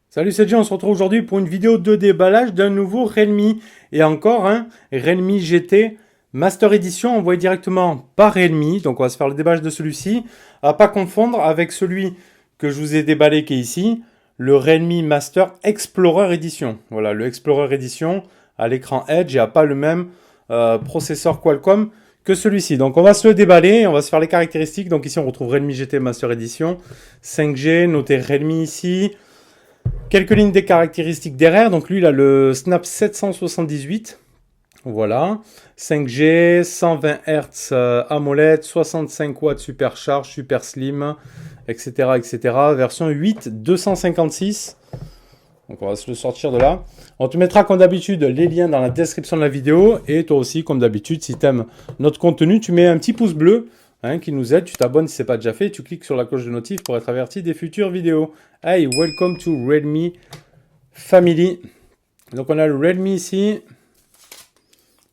Salut, c'est Jay, on se retrouve aujourd'hui pour une vidéo de déballage d'un nouveau Realme. Et encore un Realme GT Master Edition envoyé directement par Realme. Donc on va se faire le déballage de celui-ci. À pas confondre avec celui que je vous ai déballé qui est ici, le Realme Master Explorer Edition. Voilà, le Explorer Edition à l'écran Edge et a pas le même processeur Qualcomm que celui-ci. Donc on va se le déballer, on va se faire les caractéristiques. Donc ici on retrouve Realme GT Master Edition 5G, noté Realme ici. Quelques lignes des caractéristiques derrière. Donc lui, il a le Snap 778. Voilà. 5G, 120 Hz AMOLED, 65 watts supercharge, super slim, etc., etc. Version 8 256. Donc on va se le sortir de là. On te mettra comme d'habitude les liens dans la description de la vidéo. Et toi aussi, comme d'habitude, si tu aimes notre contenu, tu mets un petit pouce bleu. Qui nous aide, tu t'abonnes si ce n'est pas déjà fait, tu cliques sur la cloche de notif pour être averti des futures vidéos. Hey, welcome to Realme Family. Donc on a le Realme ici.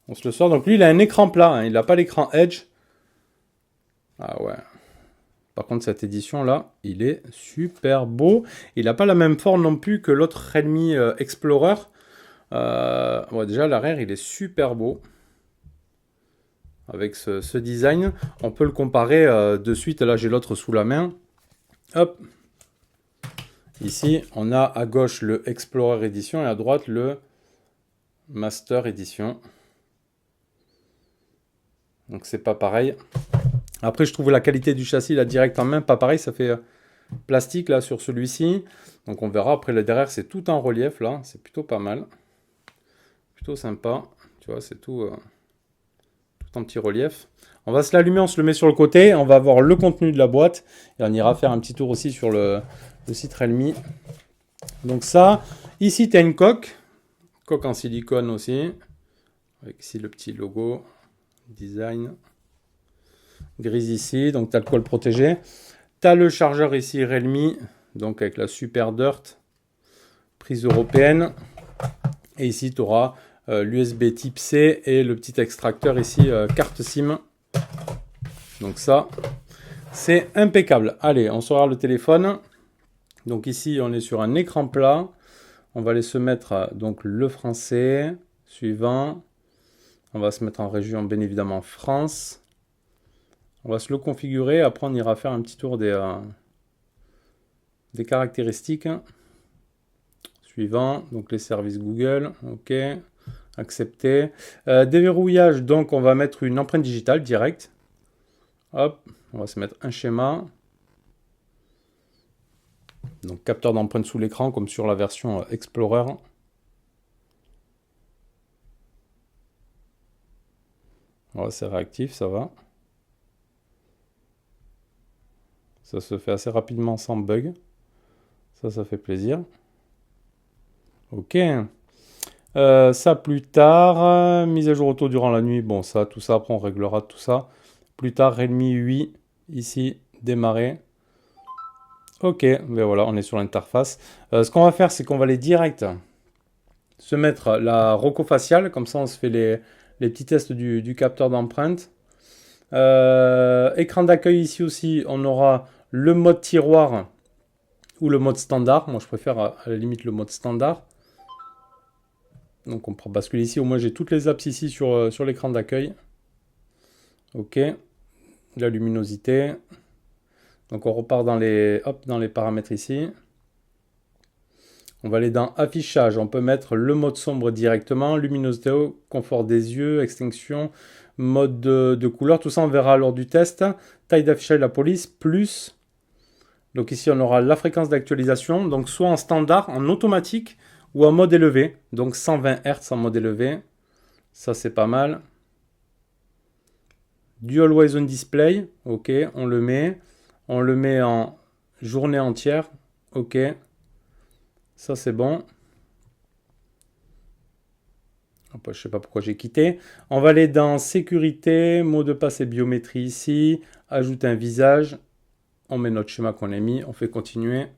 On se le sort. Donc lui, il a un écran plat, il n'a pas l'écran Edge. Ah ouais. Par contre, cette édition-là, il est super beau. Il n'a pas la même forme non plus que l'autre Realme Explorer. Ouais, déjà, l'arrière, il est super beau. Avec ce design, on peut le comparer de suite. Là, j'ai l'autre sous la main. Hop. Ici, on a à gauche le Explorer Edition et à droite le Master Edition. Donc, c'est pas pareil. Après, je trouve la qualité du châssis, là, direct en main, pas pareil. Ça fait plastique, là, sur celui-ci. Donc, on verra. Après, le derrière, c'est tout en relief, là. C'est plutôt pas mal. Plutôt sympa. Tu vois, c'est tout... en petit relief. On va se l'allumer, on se le met sur le côté. On va voir le contenu de la boîte. Et on ira faire un petit tour aussi sur le site Realme. Donc ça, ici tu as une coque. Coque en silicone aussi. Avec ici le petit logo. Design. Grise ici. Donc tu as le col protégé. Tu as le chargeur ici Realme. Donc avec la Super Dirt. Prise européenne. Et ici tu auras... l'USB type C et le petit extracteur ici, carte SIM. Donc ça, c'est impeccable. Allez, on sort le téléphone. Donc ici, on est sur un écran plat. On va aller se mettre donc le français. Suivant. On va se mettre en région, bien évidemment, France. On va se le configurer. Après, on ira faire un petit tour des caractéristiques. Suivant. Donc les services Google. OK. Accepter. Déverrouillage, donc on va mettre une empreinte digitale directe. Hop, on va se mettre un schéma. Donc capteur d'empreinte sous l'écran comme sur la version Explorer. Voilà, c'est réactif, ça va. Ça se fait assez rapidement sans bug. Ça fait plaisir. Ok. Ça plus tard, mise à jour auto durant la nuit, bon ça, tout ça, après on réglera tout ça. Plus tard, Realme 8, ici, démarrer. Ok, ben voilà, on est sur l'interface. Ce qu'on va faire, c'est qu'on va aller direct se mettre la Roco faciale, comme ça on se fait les petits tests du capteur d'empreinte. Écran d'accueil ici aussi, on aura le mode tiroir ou le mode standard. Moi je préfère à la limite le mode standard. Donc on prend bascule ici, au moins j'ai toutes les apps ici sur l'écran d'accueil. Ok, la luminosité. Donc on repart dans les paramètres ici. On va aller dans affichage, on peut mettre le mode sombre directement, luminosité, confort des yeux, extinction, mode de couleur, tout ça on verra lors du test. Taille d'affichage de la police, plus. Donc ici on aura la fréquence d'actualisation, donc soit en standard, en automatique, ou en mode élevé, donc 120 Hz en mode élevé, ça c'est pas mal. Dual White Zone Display, ok, on le met en journée entière, ok, ça c'est bon. Hop, je sais pas pourquoi j'ai quitté. On va aller dans sécurité, mot de passe et biométrie ici, ajouter un visage, on met notre schéma qu'on a mis, on fait continuer.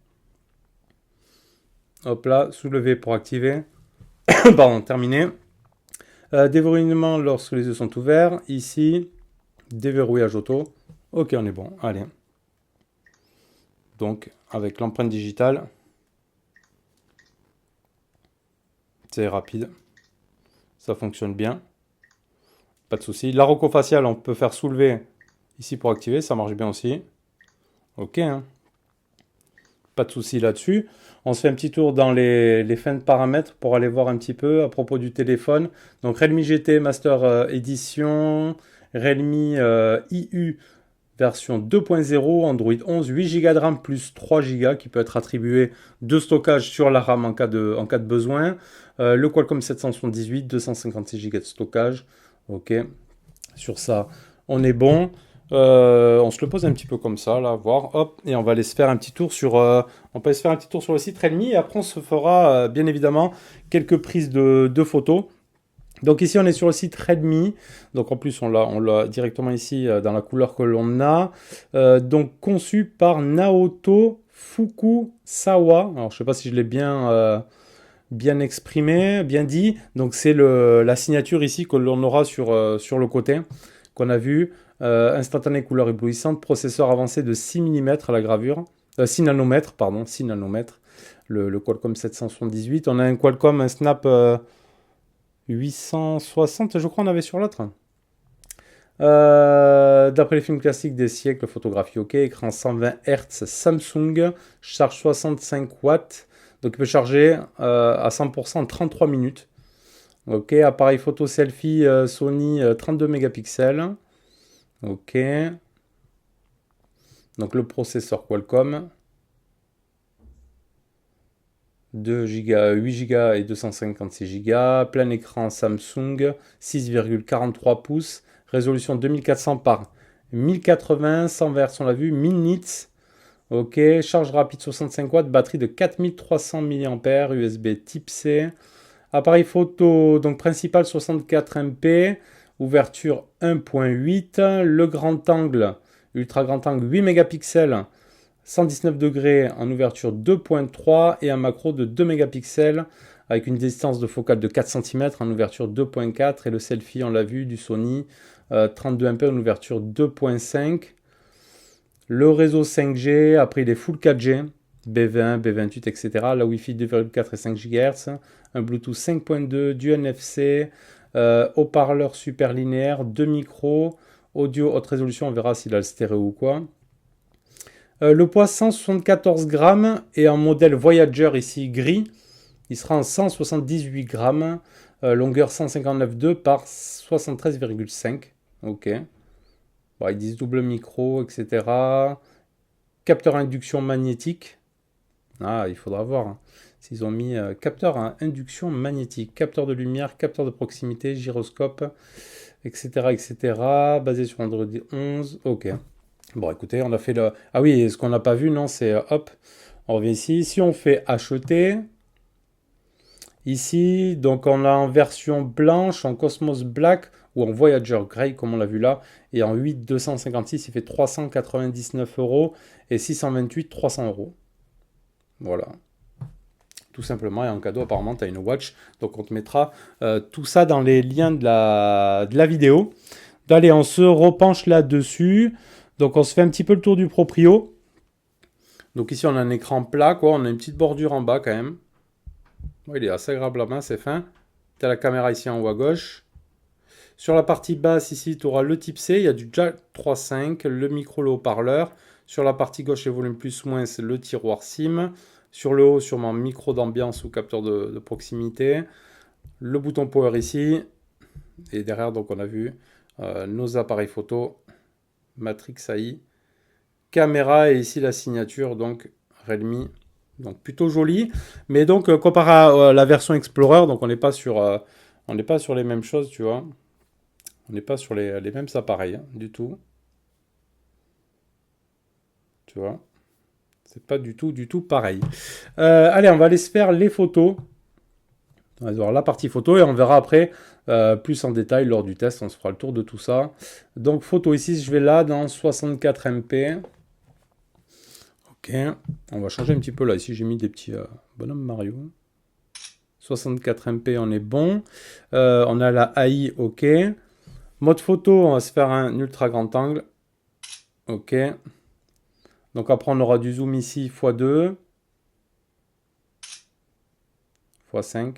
Hop là, soulever pour activer. Pardon, terminé. Déverrouillement lorsque les yeux sont ouverts. Ici, déverrouillage auto. Ok, on est bon. Allez. Donc, avec l'empreinte digitale, c'est rapide. Ça fonctionne bien. Pas de souci. La roco faciale, on peut faire soulever ici pour activer. Ça marche bien aussi. Ok, hein. Pas de souci là-dessus. On se fait un petit tour dans les fins de paramètres pour aller voir un petit peu à propos du téléphone. Donc Realme GT Master Edition, Realme IU version 2.0, Android 11, 8 Go de RAM plus 3 Go qui peut être attribué de stockage sur la RAM en cas de besoin. Le Qualcomm 778, 256 Go de stockage. Ok, sur ça, on est bon. On se le pose un petit peu comme ça, là, voir, hop, et on va aller se faire un petit tour sur, on peut aller se faire un petit tour sur le site Realme, et après on se fera, bien évidemment, quelques prises de photos. Donc ici on est sur le site Realme, donc en plus on l'a directement ici dans la couleur que l'on a, donc conçu par Naoto Fukusawa. Alors je sais pas si je l'ai bien exprimé, bien dit. Donc c'est la signature ici que l'on aura sur le côté, qu'on a vu. Instantané couleur éblouissante, processeur avancé de 6 mm à la gravure, 6 nanomètres, pardon, 6 nanomètres, le Qualcomm 778. On a un Qualcomm, un Snap 860, je crois on avait sur l'autre. D'après les films classiques des siècles, photographie ok, écran 120 Hz Samsung, charge 65 watts, donc il peut charger à 100% en 33 minutes. Ok, appareil photo selfie Sony 32 mégapixels. Ok. Donc le processeur Qualcomm. 2 Go, 8 Go et 256 Go. Plein écran Samsung. 6,43 pouces. Résolution 2400 par 1080. 100 Hz, on l'a vu. 1000 nits. Ok. Charge rapide 65 watts. Batterie de 4300 mAh. USB type C. Appareil photo donc principal 64 MP. Ouverture 1.8, le grand angle, ultra grand angle 8 mégapixels, 119 degrés en ouverture 2.3 et un macro de 2 mégapixels avec une distance de focale de 4 cm en ouverture 2.4 et le selfie on l'a vu du Sony 32 MP en ouverture 2.5. Le réseau 5G, après il est full 4G, B20, B28, etc. La Wi-Fi 2,4 et 5 GHz, un Bluetooth 5.2, du NFC, haut-parleur super linéaire, 2 micros, audio haute résolution, on verra s'il a le stéréo ou quoi. Le poids 174 grammes et en modèle Voyager ici gris, il sera en 178 grammes, longueur 159,2 par 73,5. Ok. Bon, ils disent double micro, etc. Capteur induction magnétique. Ah, il faudra voir. Hein. S'ils ont mis capteur à induction magnétique, capteur de lumière, capteur de proximité, gyroscope, etc. etc. basé sur Android 11. Ok. Bon, écoutez, on a fait le... Ah oui, ce qu'on n'a pas vu, non, c'est... hop, on revient ici. Si on fait acheter... Ici, donc on a en version blanche, en Cosmos Black ou en Voyager Grey, comme on l'a vu là. Et en 8 256, il fait 399 € et 628, 300 €. Voilà. Tout simplement, et en cadeau, apparemment, tu as une watch. Donc, on te mettra tout ça dans les liens de la vidéo. Allez, on se repenche là-dessus. Donc, on se fait un petit peu le tour du proprio. Donc, ici, on a un écran plat, quoi. On a une petite bordure en bas, quand même. Ouais, il est assez agréable à main, c'est fin. Tu as la caméra ici en haut à gauche. Sur la partie basse, ici, tu auras le type C. Il y a du jack 3.5, le micro, le haut-parleur. Sur la partie gauche, les volumes plus moins, c'est le tiroir SIM. Sur le haut, sûrement micro d'ambiance ou capteur de proximité. Le bouton power ici. Et derrière, donc on a vu nos appareils photo. Matrix AI. Caméra et ici la signature, donc Realme. Donc plutôt joli. Mais donc comparé à la version Explorer, donc on n'est pas sur les mêmes choses, tu vois. On n'est pas sur les mêmes appareils, hein, du tout. Tu vois. C'est pas du tout pareil. Allez, on va aller se faire les photos. On va voir la partie photo et on verra après plus en détail lors du test. On se fera le tour de tout ça. Donc photo ici, je vais là dans 64 MP. Ok, on va changer un petit peu là. Ici, j'ai mis des petits bonhommes Mario. 64 MP, on est bon. On a la AI, ok. Mode photo, on va se faire un ultra grand angle. Ok. Donc après, on aura du zoom ici, x2. x5.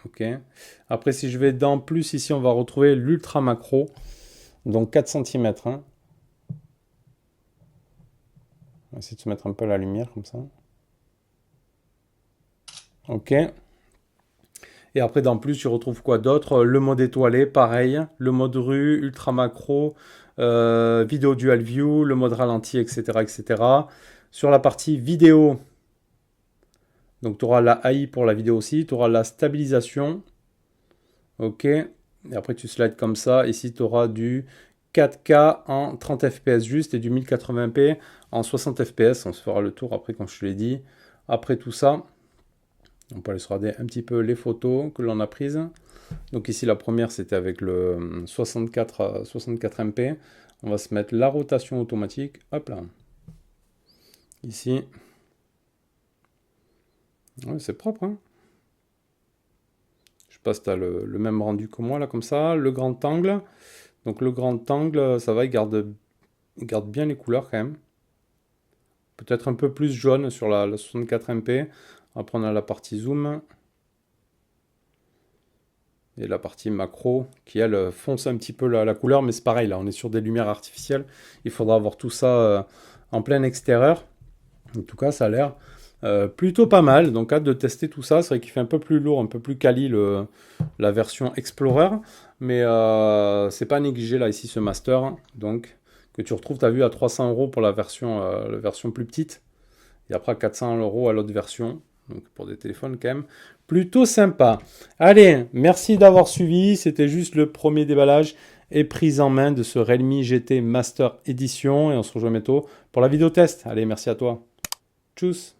Ok. Après, si je vais dans plus, ici, on va retrouver l'ultra macro. Donc 4 cm. Hein. On va essayer de se mettre un peu la lumière comme ça. Ok. Et après, dans plus, tu retrouves quoi d'autre? Le mode étoilé, pareil. Le mode rue, ultra macro, vidéo dual view, le mode ralenti, etc., etc. Sur la partie vidéo, donc tu auras la AI pour la vidéo aussi. Tu auras la stabilisation. Ok. Et après, tu slides comme ça. Ici, tu auras du 4K en 30 fps juste et du 1080p en 60 fps. On se fera le tour après, comme je te l'ai dit. Après tout ça, on peut aller se regarder un petit peu les photos que l'on a prises. Donc ici, la première, c'était avec le 64 MP. On va se mettre la rotation automatique. Hop là. Ici. Ouais, c'est propre, hein. Je sais pas si tu as le même rendu que moi, là, comme ça. Le grand angle. Donc le grand angle, ça va, il garde bien les couleurs quand même. Peut-être un peu plus jaune sur la 64 MP. Après, on a la partie zoom. Et la partie macro qui, elle, fonce un petit peu la couleur. Mais c'est pareil, là, on est sur des lumières artificielles. Il faudra avoir tout ça en plein extérieur. En tout cas, ça a l'air plutôt pas mal. Donc, hâte de tester tout ça. C'est vrai qu'il fait un peu plus lourd, un peu plus quali la version Explorer. Mais c'est pas négligé, là, ici, ce Master. Donc, que tu retrouves, tu as vu, à 300 € pour la version plus petite. Et après, à 400 € à l'autre version. Donc, pour des téléphones, quand même, plutôt sympa. Allez, merci d'avoir suivi. C'était juste le premier déballage et prise en main de ce Realme GT Master Edition. Et on se rejoint bientôt pour la vidéo test. Allez, merci à toi. Tchuss.